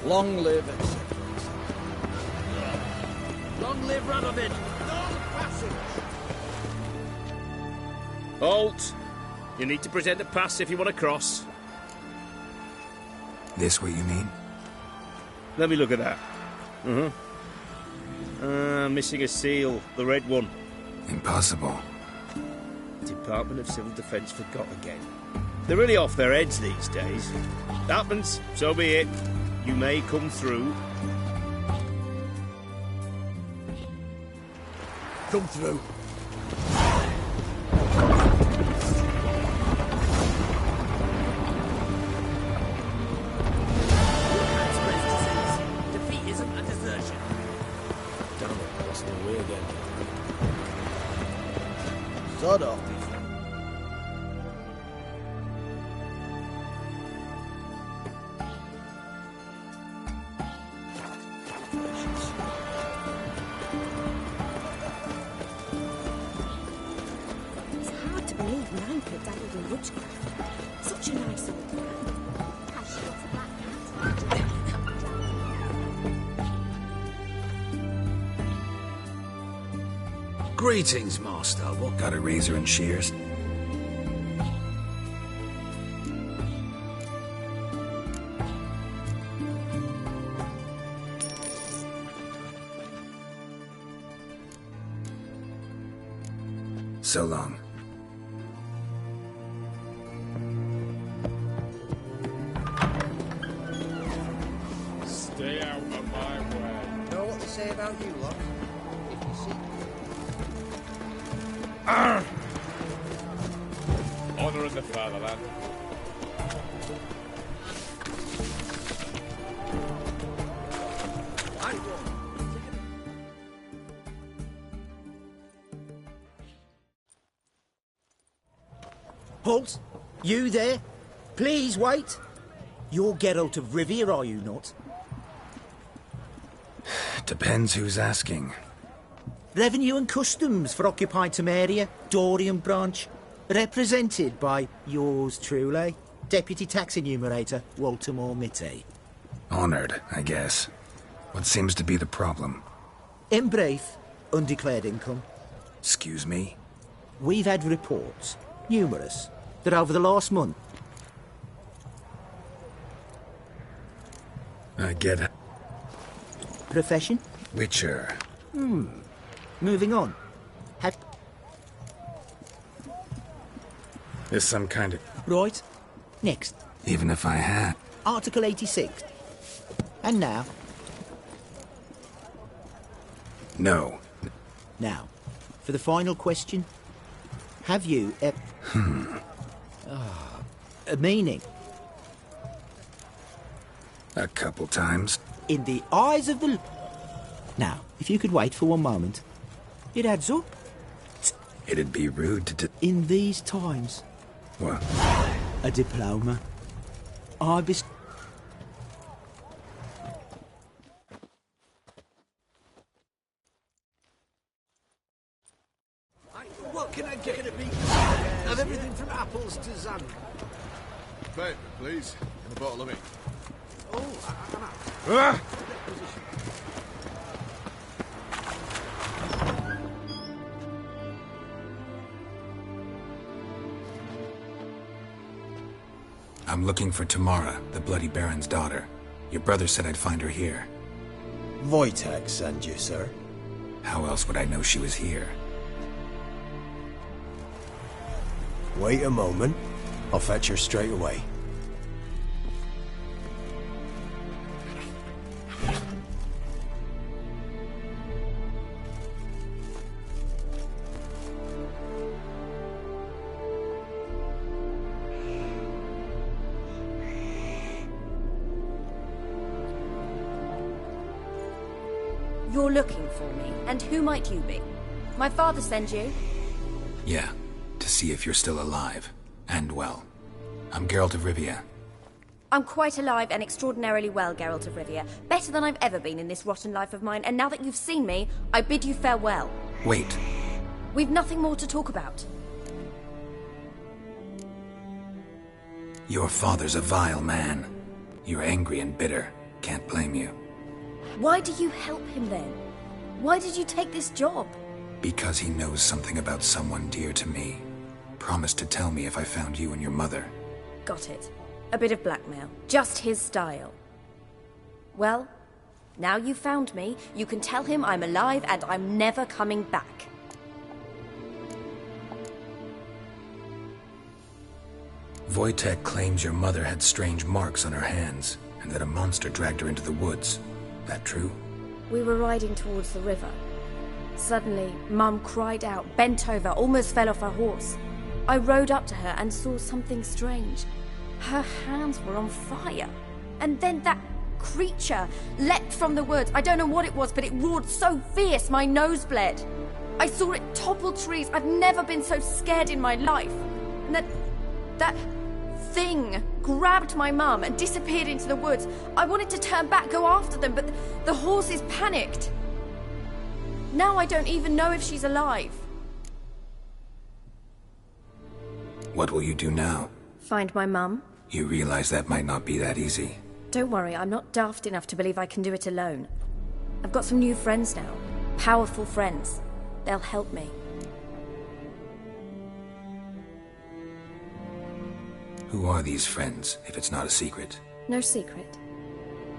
Long live it. Long live Radovid! No passage! Halt! You need to present a pass if you want to cross. This what you mean? Let me look at that. Missing a seal, the red one. Impossible. Department of Civil Defence forgot again. They're really off their heads these days. Happens, so be it. You may come through. Come through. Defeat isn't a desertion. Damn it, lost my way again. Sod off, my friend. It's hard to believe Manfred dabbled in witchcraft. Such a nice old man. Has she got a black cat? Greetings, Master. What Got a razor and shears? So long. Stay out of my way. know what they say about you lot? If you see... Honor in the fatherland. Halt! You there? Please wait! You're Geralt of Rivia, are you not? Depends who's asking. Revenue and Customs for occupied Temeria, Dorian branch, represented by yours truly, Deputy Tax Enumerator Walter Mitty. Honored, I guess. What seems to be the problem? In brief, undeclared income. Excuse me? We've had reports, numerous, that over the last month... I get it. Profession? Witcher. Moving on. Have... There's some kind of... Right. Next. Even if I had... Article 86. And now? No. Now, for the final question. Have you a meaning? A couple times. In the eyes of the... Now, if you could wait for one moment. It adds up. It'd be rude to... In these times. What? A diploma. I bes... What can I get? Of everything from apples to zan. Paper, please. And a bottle of it. Oh, I'm out. I'm looking for Tamara, the Bloody Baron's daughter. Your brother said I'd find her here. Wojtek sent you, sir. How else would I know she was here? Wait a moment. I'll fetch her straight away. You're looking for me, and who might you be? My father sent you? Yeah, to see if you're still alive. And well. I'm Geralt of Rivia. I'm quite alive and extraordinarily well, Geralt of Rivia. Better than I've ever been in this rotten life of mine, and now that you've seen me, I bid you farewell. Wait. We've nothing more to talk about. Your father's a vile man. You're angry and bitter. Can't blame you. Why do you help him then? Why did you take this job? Because he knows something about someone dear to me. Promised to tell me if I found you and your mother. Got it. A bit of blackmail. Just his style. Well, now you've found me, you can tell him I'm alive and I'm never coming back. Wojtek claims your mother had strange marks on her hands, and that a monster dragged her into the woods. That true? We were riding towards the river. Suddenly, Mum cried out, bent over, almost fell off her horse. I rode up to her and saw something strange. Her hands were on fire. And then that creature leapt from the woods. I don't know what it was, but it roared so fierce my nose bled. I saw it topple trees. I've never been so scared in my life. And that thing grabbed my mum and disappeared into the woods. I wanted to turn back, go after them, but the horses panicked. Now I don't even know if she's alive. What will you do now? Find my mum. You realize that might not be that easy. Don't worry, I'm not daft enough to believe I can do it alone. I've got some new friends now. Powerful friends. They'll help me. Who are these friends, if it's not a secret? No secret.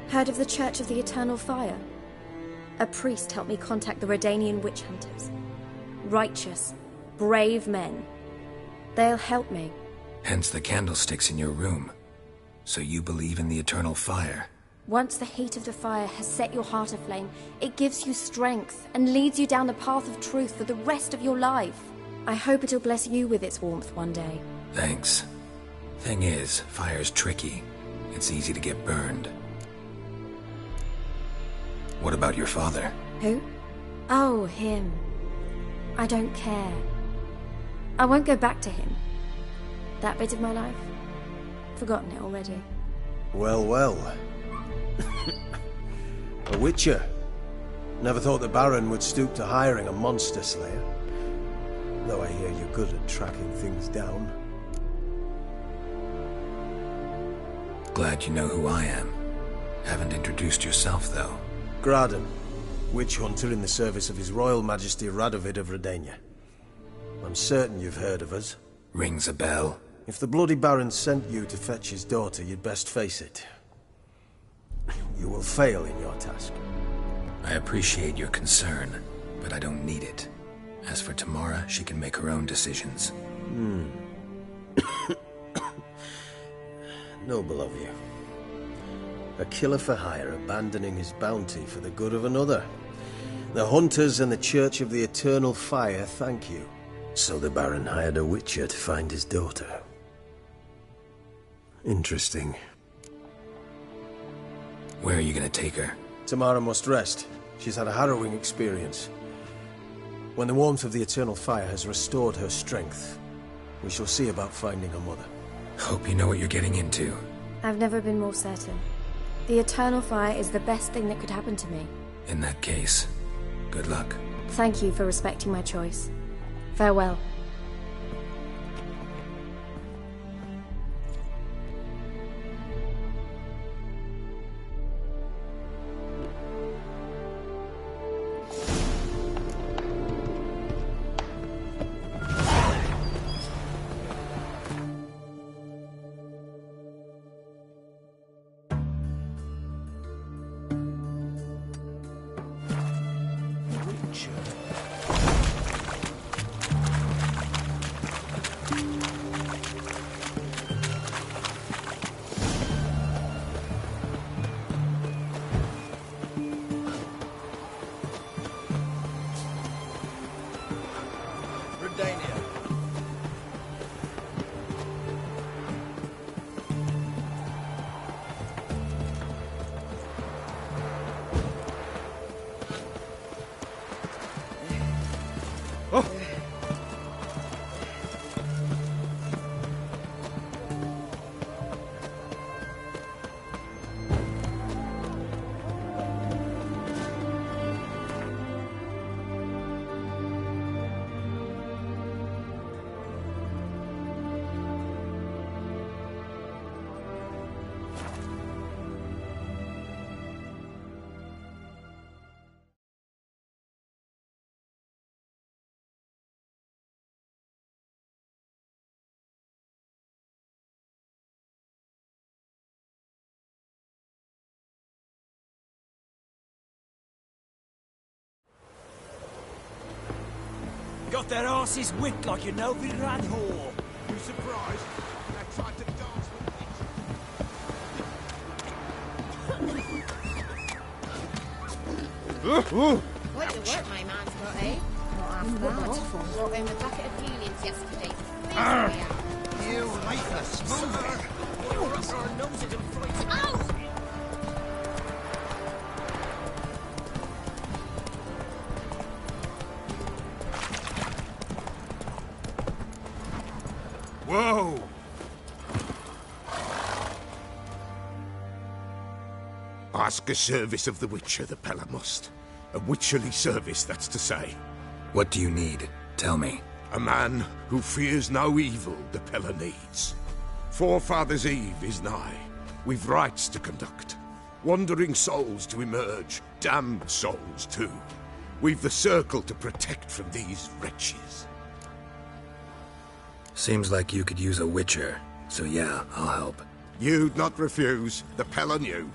Heard of the Church of the Eternal Fire? A priest helped me contact the Redanian witch hunters. Righteous, brave men. They'll help me. Hence the candlesticks in your room. So you believe in the eternal fire? Once the heat of the fire has set your heart aflame, it gives you strength and leads you down the path of truth for the rest of your life. I hope it'll bless you with its warmth one day. Thanks. Thing is, fire's tricky. It's easy to get burned. What about your father? Who? Oh, him. I don't care. I won't go back to him. That bit of my life? Forgotten it already. Well, well. A witcher. Never thought the Baron would stoop to hiring a monster slayer. Though I hear you're good at tracking things down. Glad you know who I am. Haven't introduced yourself, though. Graden, witch hunter in the service of His Royal Majesty Radovid of Redania. I'm certain you've heard of us. Rings a bell. If the bloody Baron sent you to fetch his daughter, you'd best face it. You will fail in your task. I appreciate your concern, but I don't need it. As for Tamara, she can make her own decisions. Noble of you. A killer for hire abandoning his bounty for the good of another. The hunters and the Church of the Eternal Fire thank you. So the Baron hired a witcher to find his daughter. Interesting. Where are you gonna take her? Tamara must rest. She's had a harrowing experience. When the warmth of the Eternal Fire has restored her strength, we shall see about finding her mother. Hope you know what you're getting into. I've never been more certain. The Eternal Fire is the best thing that could happen to me. In that case, good luck. Thank you for respecting my choice. Farewell. got their asses whipped like a no-good-ran whore. You surprised? They tried to dance with me. Quite the work my man's got, eh? Not half bad. Brought home a bucket of peelings yesterday. You lifeless mongrel! Ow! Whoa! Ask a service of the Witcher, the Pella must. A witcherly service, that's to say. What do you need? Tell me. A man who fears no evil the Pella needs. Forefathers' Eve is nigh. We've rites to conduct. Wandering souls to emerge. Damned souls, too. We've the circle to protect from these wretches. Seems like you could use a witcher, so yeah, I'll help. You'd not refuse. The Pella knew.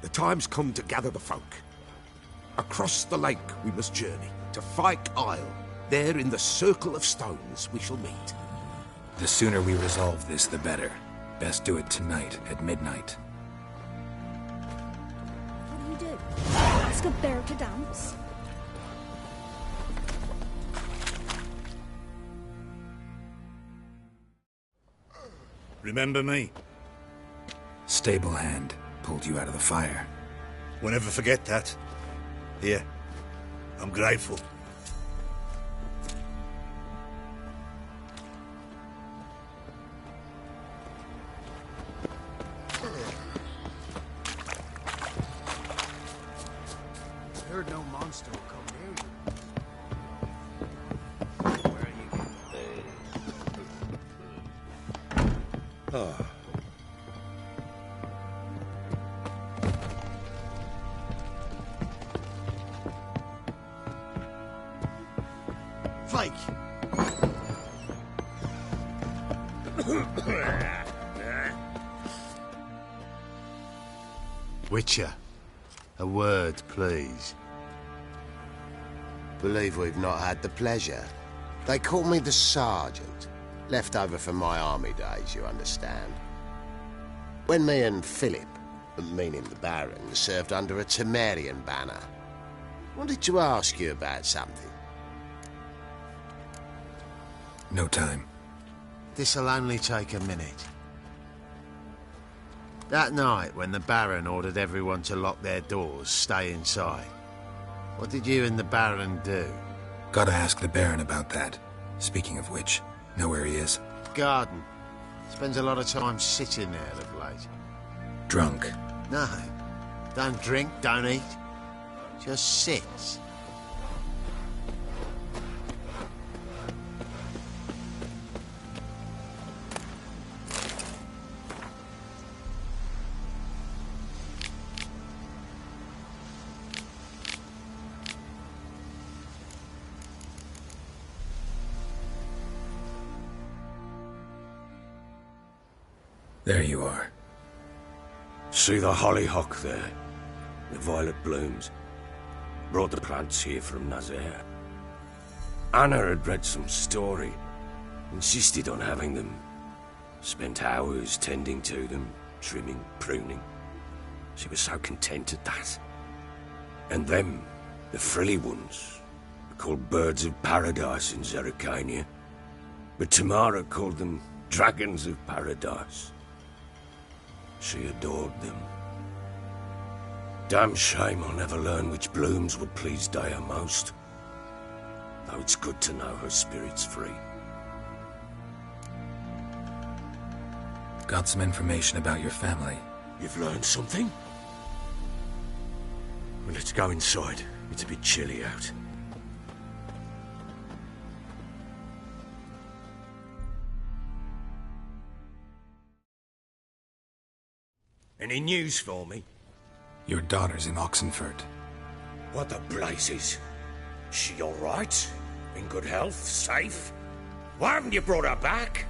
The time's come to gather the folk. Across the lake we must journey, to Fyke Isle. There in the circle of stones we shall meet. The sooner we resolve this, the better. Best do it tonight, at midnight. What do you do? Ask a bear to dance? Remember me? Stable hand pulled you out of the fire. We'll never forget that. Here, I'm grateful. Heard no monster will come near you. Where are you? Oh. Fake! Witcher, a word, please. Believe we've not had the pleasure. They call me the Sergeant. Left over from my army days, you understand. When me and Philip, meaning the Baron, served under a Temerian banner, wanted to ask you about something. No time. This'll only take a minute. That night, when the Baron ordered everyone to lock their doors, stay inside, what did you and the Baron do? Gotta ask the Baron about that. Speaking of which, know where he is? Garden. Spends a lot of time sitting there of late. Drunk. No. Don't drink, don't eat. Just sits. There you are. See the hollyhock there? The violet blooms. Brought the plants here from Nazaire. Anna had read some story. Insisted on having them. Spent hours tending to them, trimming, pruning. She was so content at that. And them, the frilly ones, are called birds of paradise in Zerrikania. But Tamara called them dragons of paradise. She adored them. Damn shame I'll never learn which blooms would please Daya most. Though it's good to know her spirit's free. Got some information about your family. You've learned something? Well, let's go inside. It's a bit chilly out. Any news for me? Your daughter's in Oxenford. What the blazes? She all right? In good health? Safe? Why haven't you brought her back?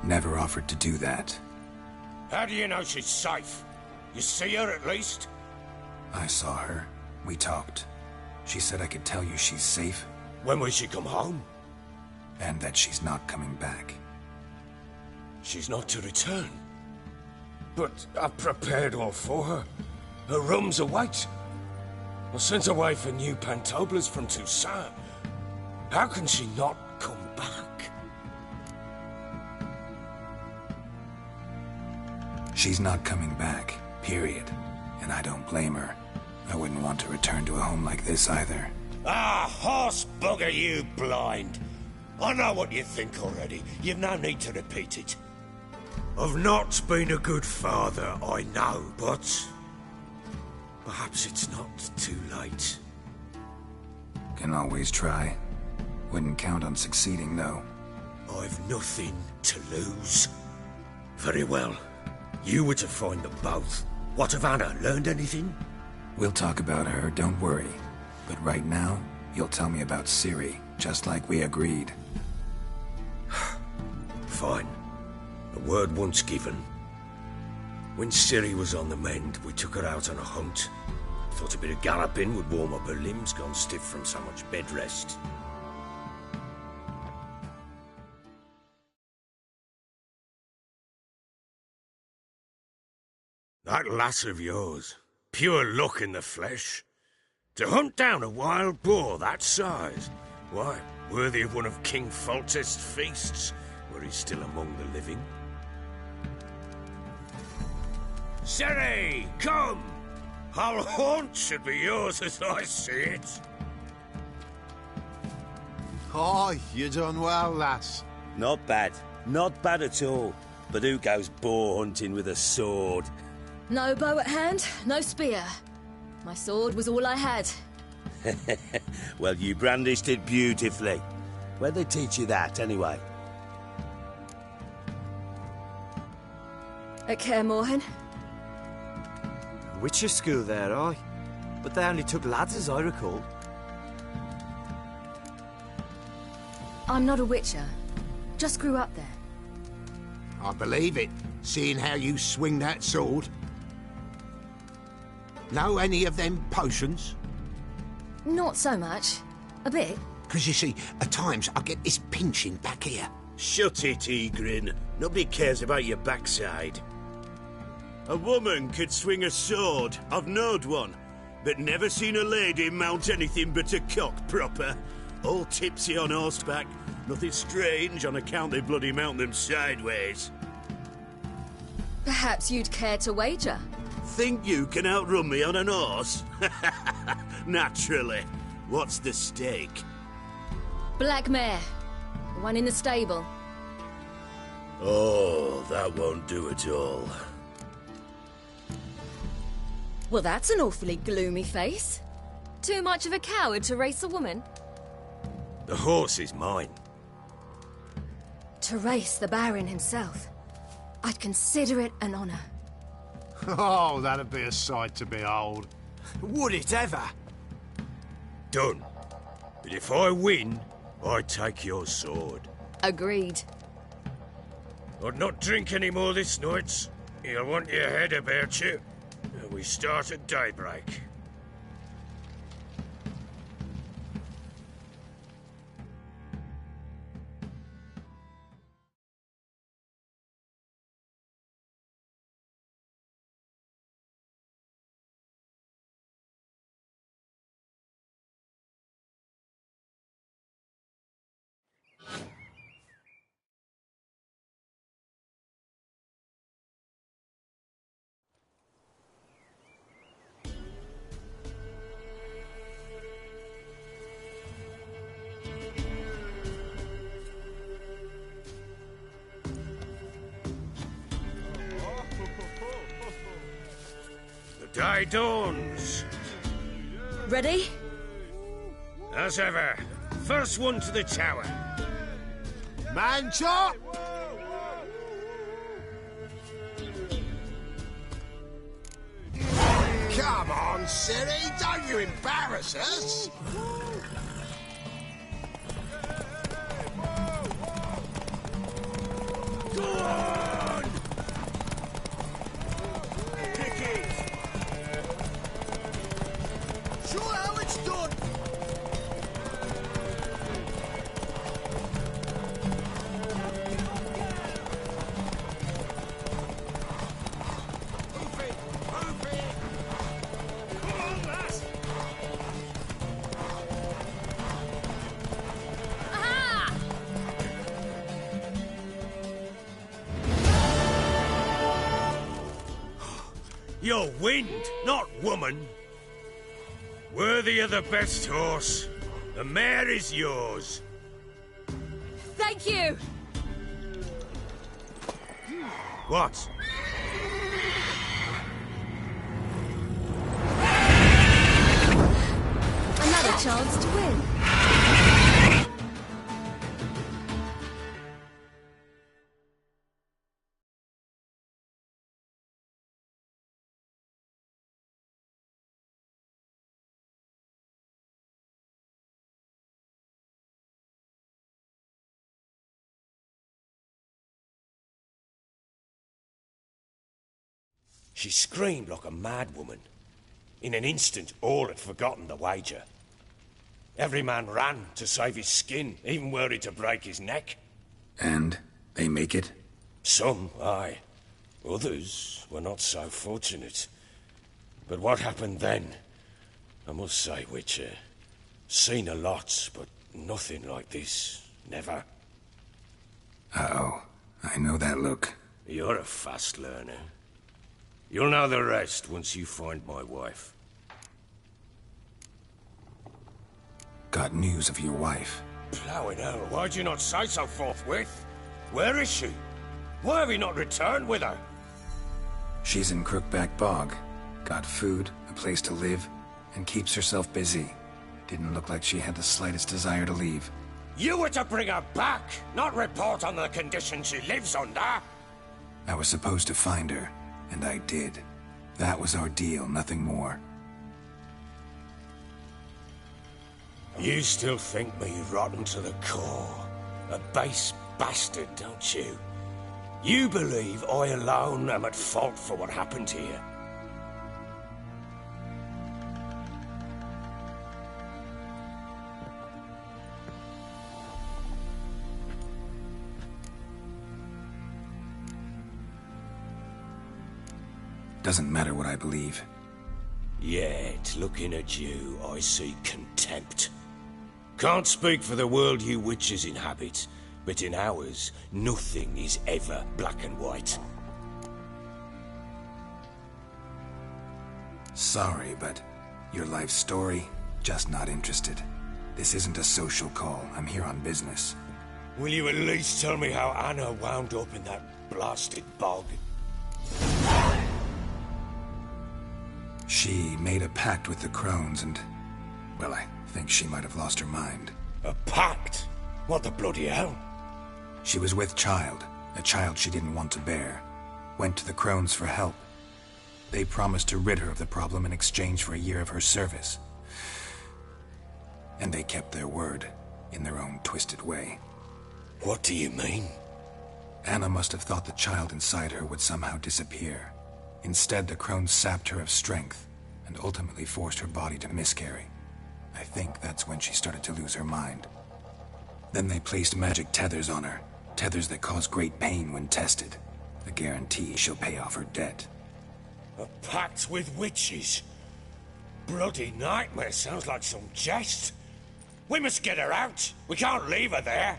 Never offered to do that. How do you know she's safe? You see her at least? I saw her. We talked. She said I could tell you she's safe When will she come home? And that she's not coming back. She's not to return. But I've prepared all for her. Her rooms await. I sent away for new pantoblas from Toussaint. How can she not come back? She's not coming back, period. And I don't blame her. I wouldn't want to return to a home like this either. Ah, horse bugger, you blind. I know what you think already. You've no need to repeat it. I've not been a good father, I know, but perhaps it's not too late. Can always try. Wouldn't count on succeeding, though. I've nothing to lose. Very well. You were to find them both. What of Anna? Learned anything? We'll talk about her, don't worry. But right now, you'll tell me about Ciri, just like we agreed. Fine. A word once given. When Ciri was on the mend, we took her out on a hunt. Thought a bit of galloping would warm up her limbs, gone stiff from so much bed rest. That lass of yours, pure luck in the flesh. To hunt down a wild boar that size, why, worthy of one of King Foltest's feasts, were he still among the living. Ciri, come! Our haunt should be yours as I see it. Aye, you done well, lass. Not bad. Not bad at all. But who goes boar hunting with a sword? No bow at hand, no spear. My sword was all I had. Well, you brandished it beautifully. Where'd they teach you that, anyway? At Kaer Morhen. Witcher school there, aye. But they only took lads, as I recall. I'm not a witcher. Just grew up there. I believe it, seeing how you swing that sword. Know any of them potions? Not so much. A bit. 'Cause you see, at times I get this pinching back here. Shut it, Egrin. Nobody cares about your backside. A woman could swing a sword. I've knowed one. But never seen a lady mount anything but a cock proper. All tipsy on horseback. Nothing strange on account they bloody mount them sideways. Perhaps you'd care to wager? Think you can outrun me on an horse? Naturally. What's the stake? Black mare. The one in the stable. Oh, that won't do at all. Well, that's an awfully gloomy face. Too much of a coward to race a woman? The horse is mine. To race the Baron himself. I'd consider it an honour. Oh, that'd be a sight to behold. Would it ever? Done. But if I win, I take your sword. Agreed. I'd not drink any more this night. You'll want your head about you. And we start at daybreak. The day dawns. Ready? As ever, first one to the tower. Man chop! Come on, Ciri, don't you embarrass us! Go on! Kick it! Show how it's done! You're wind, not woman. Worthy of the best horse. The mare is yours. Thank you! What? Another chance to win. She screamed like a mad woman. In an instant, all had forgotten the wager. Every man ran to save his skin, even were it to break his neck. And they make it? Some, aye. Others were not so fortunate. But what happened then? I must say, Witcher, seen a lot, but nothing like this. Never. Uh-oh. I know that look. You're a fast learner. You'll know the rest once you find my wife. Got news of your wife. Plowing hell, why'd you not say so forthwith? Where is she? Why have you not returned with her? She's in Crookback Bog. Got food, a place to live, and keeps herself busy. Didn't look like she had the slightest desire to leave. You were to bring her back, not report on the conditions she lives under. I was supposed to find her, and I did. That was our deal, nothing more. You still think me rotten to the core. A base bastard, don't you? You believe I alone am at fault for what happened here. Doesn't matter what I believe. Yet, looking at you, I see contempt. Can't speak for the world you witches inhabit, but in ours, nothing is ever black and white. Sorry, but your life story, just not interested. This isn't a social call. I'm here on business. Will you at least tell me how Anna wound up in that blasted bog? She made a pact with the crones and... well, I think she might have lost her mind. A pact? What the bloody hell? She was with child, a child she didn't want to bear. Went to the crones for help. They promised to rid her of the problem in exchange for a year of her service. And they kept their word, in their own twisted way. What do you mean? Anna must have thought the child inside her would somehow disappear. Instead, the crones sapped her of strength, and ultimately forced her body to miscarry. I think that's when she started to lose her mind. Then they placed magic tethers on her, tethers that cause great pain when tested. A guarantee she'll pay off her debt. A pact with witches? Bloody nightmare, sounds like some jest. We must get her out. We can't leave her there.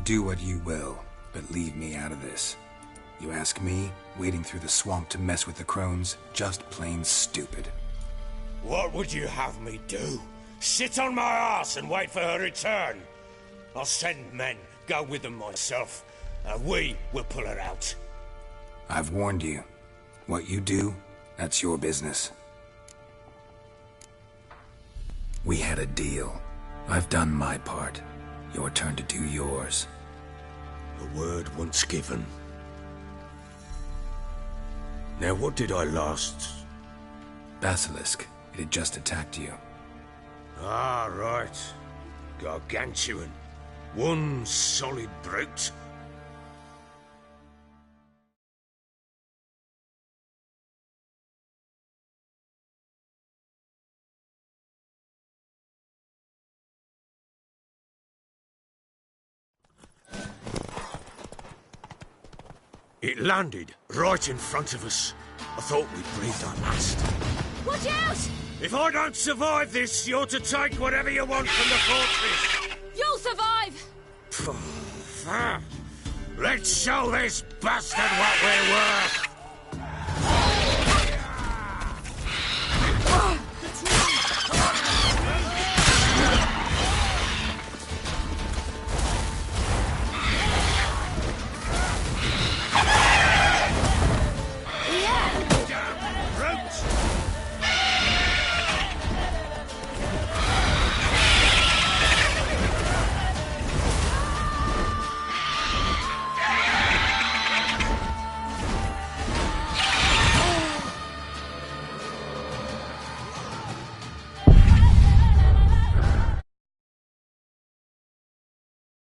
Do what you will, but leave me out of this. You ask me, wading through the swamp to mess with the crones, just plain stupid. What would you have me do? Sit on my arse and wait for her return? I'll send men, go with them myself, and we will pull her out. I've warned you. What you do, that's your business. We had a deal. I've done my part. Your turn to do yours. A word once given. Now what did I last... Basilisk. It had just attacked you. Ah, right. Gargantuan. One solid brute. It landed right in front of us. I thought we'd breathed our last. Watch out! If I don't survive this, you're to take whatever you want from the fortress. You'll survive! Let's show this bastard what we're worth!